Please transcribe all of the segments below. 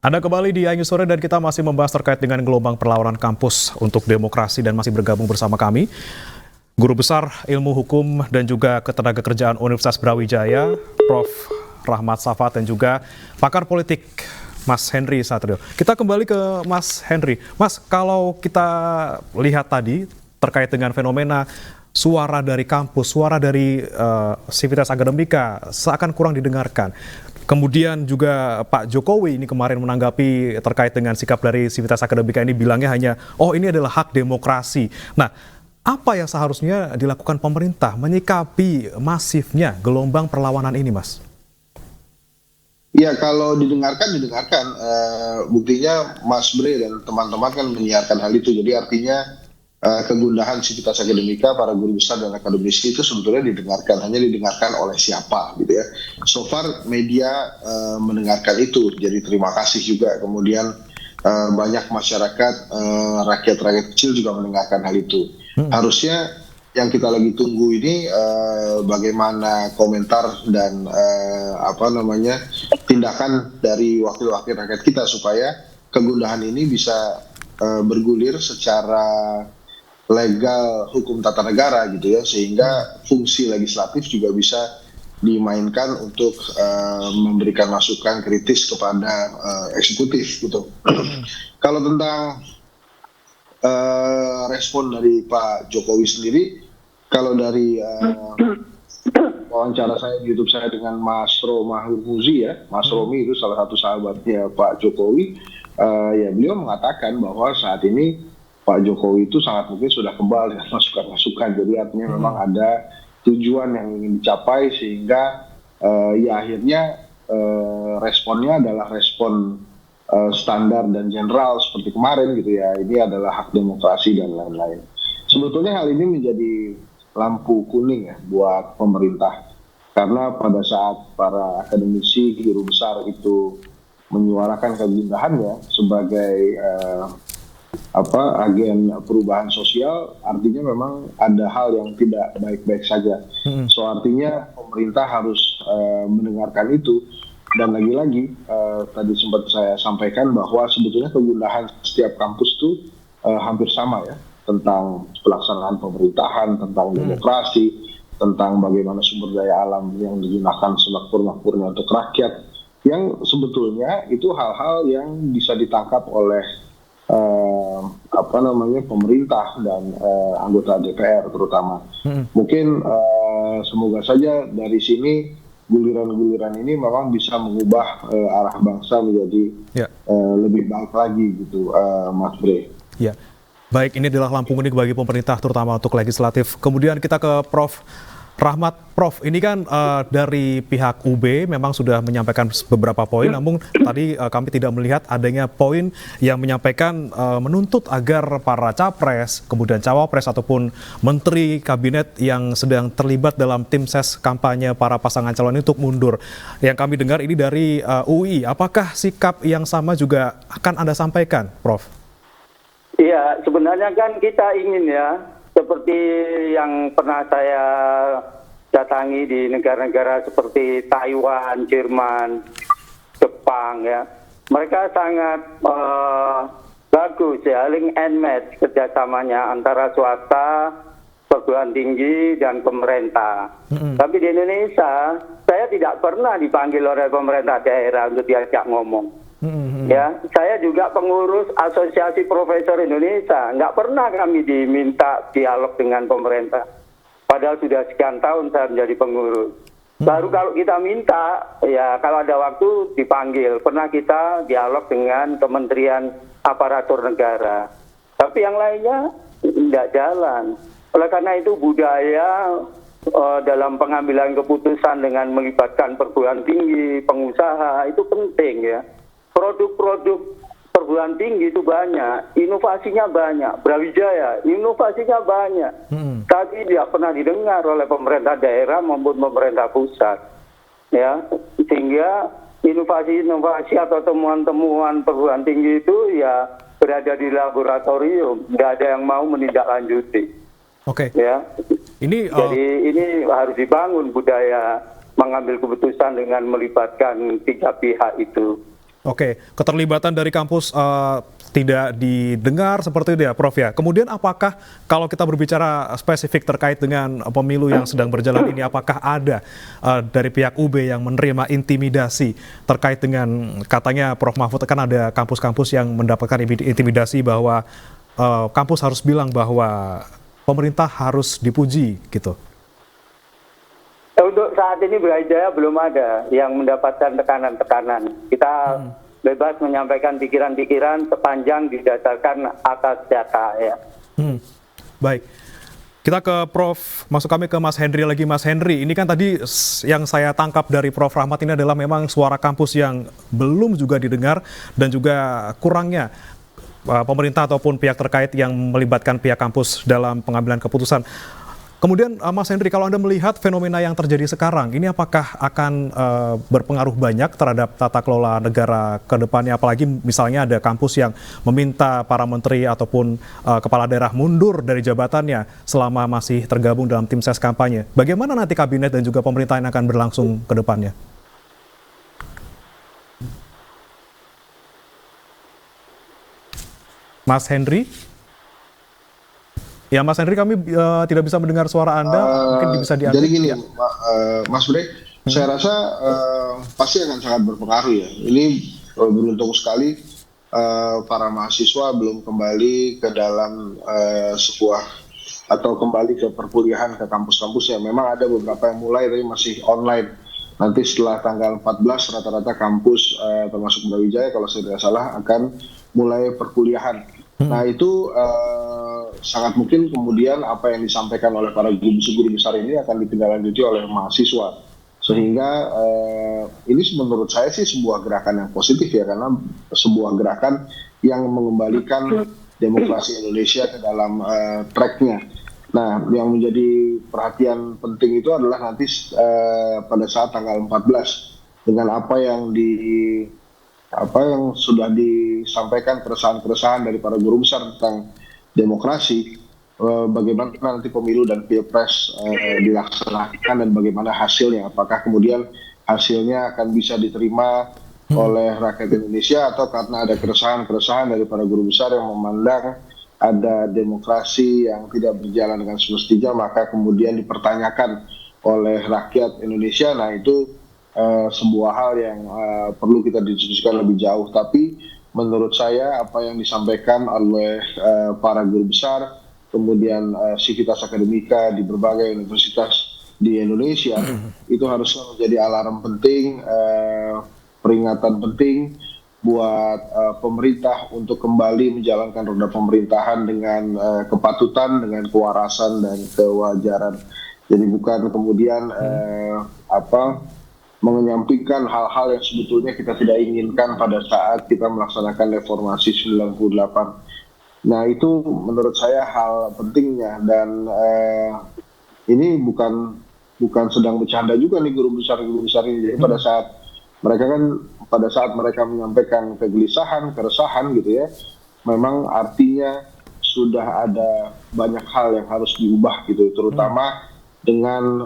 Anda kembali di Ainyu Sore dan kita masih membahas terkait dengan gelombang perlawanan kampus untuk demokrasi dan masih bergabung bersama kami Guru Besar Ilmu Hukum dan juga Ketenagakerjaan Universitas Brawijaya, Prof. Rahmat Safat dan juga pakar politik Mas Henry Satrio. Kita kembali ke Mas Henry. Mas, kalau kita lihat tadi terkait dengan fenomena suara dari kampus, suara dari sivitas akademika seakan kurang didengarkan. Kemudian juga Pak Jokowi ini kemarin menanggapi terkait dengan sikap dari sivitas akademika ini bilangnya hanya, oh ini adalah hak demokrasi. Nah, apa yang seharusnya dilakukan pemerintah menyikapi masifnya gelombang perlawanan ini, Mas? Ya, kalau didengarkan. Buktinya Mas Bre dan teman-teman kan menyiarkan hal itu. Jadi artinya kegundahan sivitas akademika, para guru besar dan akademisi itu sebetulnya didengarkan. Hanya didengarkan oleh siapa gitu ya. So far media mendengarkan itu. Jadi terima kasih juga. Kemudian banyak masyarakat, rakyat-rakyat kecil juga mendengarkan hal itu. Harusnya yang kita lagi tunggu ini bagaimana komentar dan tindakan dari wakil-wakil rakyat kita supaya kegundahan ini bisa bergulir secara legal hukum tata negara gitu ya, sehingga fungsi legislatif juga bisa dimainkan untuk memberikan masukan kritis kepada eksekutif gitu. Kalau tentang respon dari Pak Jokowi sendiri, kalau dari wawancara saya di YouTube saya dengan Mas Romahur Muzi ya, Mas Romi itu salah satu sahabatnya Pak Jokowi, ya beliau mengatakan bahwa saat ini Pak Jokowi itu sangat mungkin sudah kebal dengan masukan-masukan. Jadi artinya memang ada tujuan yang ingin dicapai sehingga ya akhirnya responnya adalah respon standar dan general seperti kemarin gitu ya. Ini adalah hak demokrasi dan lain-lain. Sebetulnya hal ini menjadi lampu kuning ya buat pemerintah. Karena pada saat para akademisi guru besar itu menyuarakan kegundahannya sebagai agen perubahan sosial, artinya memang ada hal yang tidak baik-baik saja. So artinya pemerintah harus mendengarkan itu. Dan lagi-lagi tadi sempat saya sampaikan bahwa sebetulnya kegundahan setiap kampus itu hampir sama ya, tentang pelaksanaan pemerintahan, tentang demokrasi, tentang bagaimana sumber daya alam yang digunakan semakmur-makmurnya untuk rakyat, yang sebetulnya itu hal-hal yang bisa ditangkap oleh pemerintah dan anggota DPR terutama. Mungkin semoga saja dari sini guliran-guliran ini memang bisa mengubah arah bangsa menjadi lebih baik lagi gitu, Mas Bre. Ya, baik, ini adalah lampu kuning bagi pemerintah terutama untuk legislatif. Kemudian kita ke Prof. Rahmat. Prof, ini kan dari pihak UB memang sudah menyampaikan beberapa poin, namun tadi kami tidak melihat adanya poin yang menyampaikan menuntut agar para capres, kemudian cawapres ataupun menteri kabinet yang sedang terlibat dalam tim ses kampanye para pasangan calon untuk mundur. Yang kami dengar ini dari UI. Apakah sikap yang sama juga akan Anda sampaikan, Prof? Iya, sebenarnya kan kita ingin ya, seperti yang pernah saya datangi di negara-negara seperti Taiwan, Jerman, Jepang ya. Mereka sangat bagus ya, link and match kerjasamanya antara swasta, perguruan tinggi, dan pemerintah. Tapi di Indonesia, saya tidak pernah dipanggil oleh pemerintah daerah untuk diajak ngomong. Ya, saya juga pengurus Asosiasi Profesor Indonesia. Nggak pernah kami diminta dialog dengan pemerintah. Padahal sudah sekian tahun saya menjadi pengurus. Baru kalau kita minta, ya kalau ada waktu dipanggil. Pernah kita dialog dengan Kementerian Aparatur Negara. Tapi yang lainnya tidak jalan. Oleh karena itu budaya dalam pengambilan keputusan dengan melibatkan perguruan tinggi, pengusaha, itu penting ya. Produk-produk perguruan tinggi itu banyak, inovasinya banyak. Brawijaya, inovasinya banyak. Tapi tidak pernah didengar oleh pemerintah daerah maupun pemerintah pusat. Ya, sehingga inovasi-inovasi atau temuan-temuan perguruan tinggi itu ya berada di laboratorium, tidak ada yang mau menindaklanjuti. Oke. Ya. Jadi ini harus dibangun budaya mengambil keputusan dengan melibatkan tiga pihak itu. Oke, keterlibatan dari kampus tidak didengar seperti itu ya, Prof ya. Kemudian apakah kalau kita berbicara spesifik terkait dengan pemilu yang sedang berjalan ini, apakah ada dari pihak UB yang menerima intimidasi terkait dengan katanya Prof Mahfud kan ada kampus-kampus yang mendapatkan intimidasi bahwa kampus harus bilang bahwa pemerintah harus dipuji gitu. Untuk saat ini Brawijaya belum ada yang mendapatkan tekanan-tekanan. Kita bebas menyampaikan pikiran-pikiran sepanjang didasarkan atas data ya. Baik. Kita ke Prof, masuk kami ke Mas Henry lagi. Mas Henry, ini kan tadi yang saya tangkap dari Prof Rahmat ini adalah memang suara kampus yang belum juga didengar dan juga kurangnya pemerintah ataupun pihak terkait yang melibatkan pihak kampus dalam pengambilan keputusan. Kemudian Mas Henry, kalau Anda melihat fenomena yang terjadi sekarang, ini apakah akan berpengaruh banyak terhadap tata kelola negara ke depannya? Apalagi misalnya ada kampus yang meminta para menteri ataupun kepala daerah mundur dari jabatannya selama masih tergabung dalam tim ses kampanye. Bagaimana nanti kabinet dan juga pemerintahan akan berlangsung ke depannya? Mas Henry? Ya Mas Henry, kami tidak bisa mendengar suara Anda, mungkin bisa diambil. Jadi gini, ya. Mas Bre, saya rasa pasti akan sangat berpengaruh ya. Ini beruntung sekali para mahasiswa belum kembali ke dalam sebuah atau kembali ke perkuliahan ke kampus-kampus ya. Memang ada beberapa yang mulai tapi masih online. Nanti setelah tanggal 14 rata-rata kampus termasuk Brawijaya kalau saya tidak salah akan mulai perkuliahan. Nah itu sangat mungkin kemudian apa yang disampaikan oleh para guru besar ini akan ditindaklanjuti oleh mahasiswa. Sehingga ini menurut saya sih sebuah gerakan yang positif ya, karena sebuah gerakan yang mengembalikan demokrasi Indonesia ke dalam tracknya. Nah yang menjadi perhatian penting itu adalah nanti pada saat tanggal 14 dengan apa yang sudah disampaikan keresahan-keresahan dari para guru besar tentang demokrasi, bagaimana nanti pemilu dan pilpres dilaksanakan dan bagaimana hasilnya, apakah kemudian hasilnya akan bisa diterima oleh rakyat Indonesia atau karena ada keresahan-keresahan dari para guru besar yang memandang ada demokrasi yang tidak berjalan dengan semestinya maka kemudian dipertanyakan oleh rakyat Indonesia. Nah itu sebuah hal yang perlu kita diskusikan lebih jauh. Tapi menurut saya apa yang disampaikan oleh para guru besar, kemudian sivitas akademika di berbagai universitas di Indonesia itu harusnya menjadi alarm penting, peringatan penting buat pemerintah untuk kembali menjalankan roda pemerintahan dengan kepatutan, dengan kewarasan dan kewajaran. Jadi bukan kemudian menyampingkan hal-hal yang sebetulnya kita tidak inginkan pada saat kita melaksanakan reformasi 98. Nah itu menurut saya hal pentingnya dan ini bukan sedang bercanda juga nih guru besar ini. Jadi pada saat mereka menyampaikan kegelisahan, keresahan gitu ya, memang artinya sudah ada banyak hal yang harus diubah gitu, terutama dengan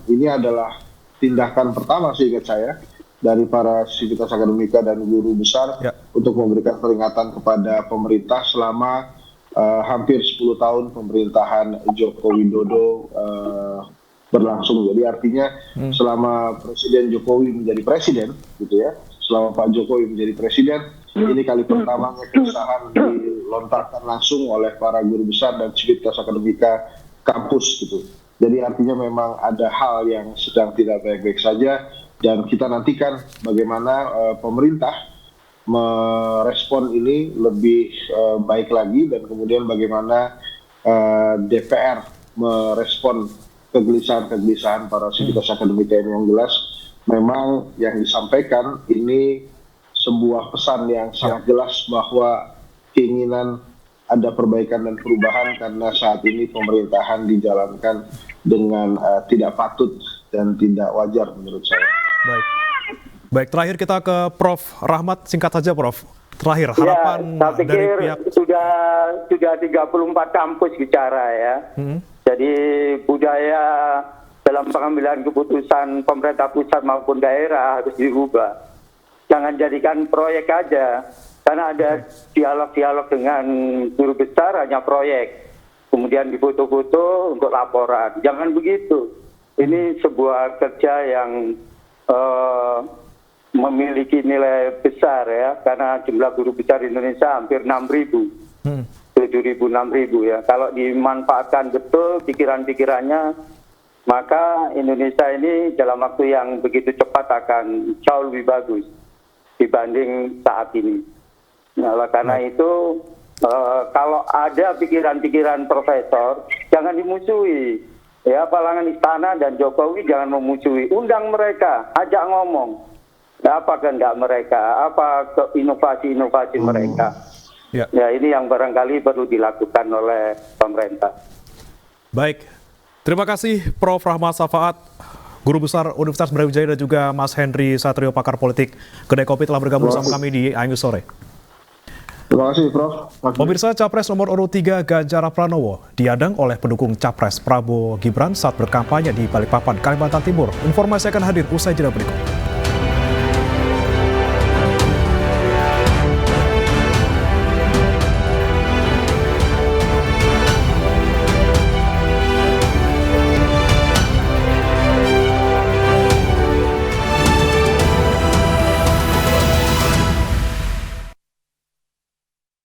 ini adalah tindakan pertama seingat saya dari para sivitas akademika dan guru besar untuk memberikan peringatan kepada pemerintah selama hampir 10 tahun pemerintahan Joko Widodo berlangsung. Jadi artinya selama Presiden Jokowi menjadi presiden gitu ya, selama Pak Jokowi menjadi presiden, ini kali pertamanya keresahan dilontarkan langsung oleh para guru besar dan sivitas akademika kampus gitu. Jadi artinya memang ada hal yang sedang tidak baik-baik saja dan kita nantikan bagaimana pemerintah merespon ini lebih baik lagi dan kemudian bagaimana DPR merespon kegelisahan-kegelisahan para sivitas akademika ini. Yang jelas memang yang disampaikan ini sebuah pesan yang sangat jelas bahwa keinginan ada perbaikan dan perubahan karena saat ini pemerintahan dijalankan dengan tidak patut dan tidak wajar menurut saya. Baik, terakhir kita ke Prof Rahmat, singkat saja Prof. Terakhir harapan saya pikir dari pihak sudah 34 kampus bicara ya. Jadi budaya dalam pengambilan keputusan pemerintah pusat maupun daerah harus dirubah. jangan jadikan proyek aja, karena ada dialog-dialog dengan guru besar hanya proyek, kemudian difoto-foto untuk laporan. Jangan begitu. Ini sebuah kerja yang memiliki nilai besar ya, karena jumlah guru besar Indonesia hampir 6.000, 7.000, 6.000 ya. Kalau dimanfaatkan betul pikiran-pikirannya, maka Indonesia ini dalam waktu yang begitu cepat akan jauh lebih bagus dibanding saat ini. Nah, oleh karena itu, kalau ada pikiran-pikiran profesor, jangan dimusuhi. Ya, Palangan Istana dan Jokowi jangan memusuhi. Undang mereka, ajak ngomong. Apa kehendak mereka, apa inovasi-inovasi mereka. Ya, ini yang barangkali perlu dilakukan oleh pemerintah. Baik, terima kasih Prof. Rahmat Safaat, Guru Besar Universitas Brawijaya, dan juga Mas Henry Satrio, pakar politik Kedai Kopi, telah bergabung bersama kami di News Sore. Terima kasih, Prof. Pemirsa, Capres nomor urut 3 Ganjar Pranowo diadang oleh pendukung Capres Prabowo Gibran saat berkampanye di Balikpapan, Kalimantan Timur. Informasi akan hadir usai jeda berikut.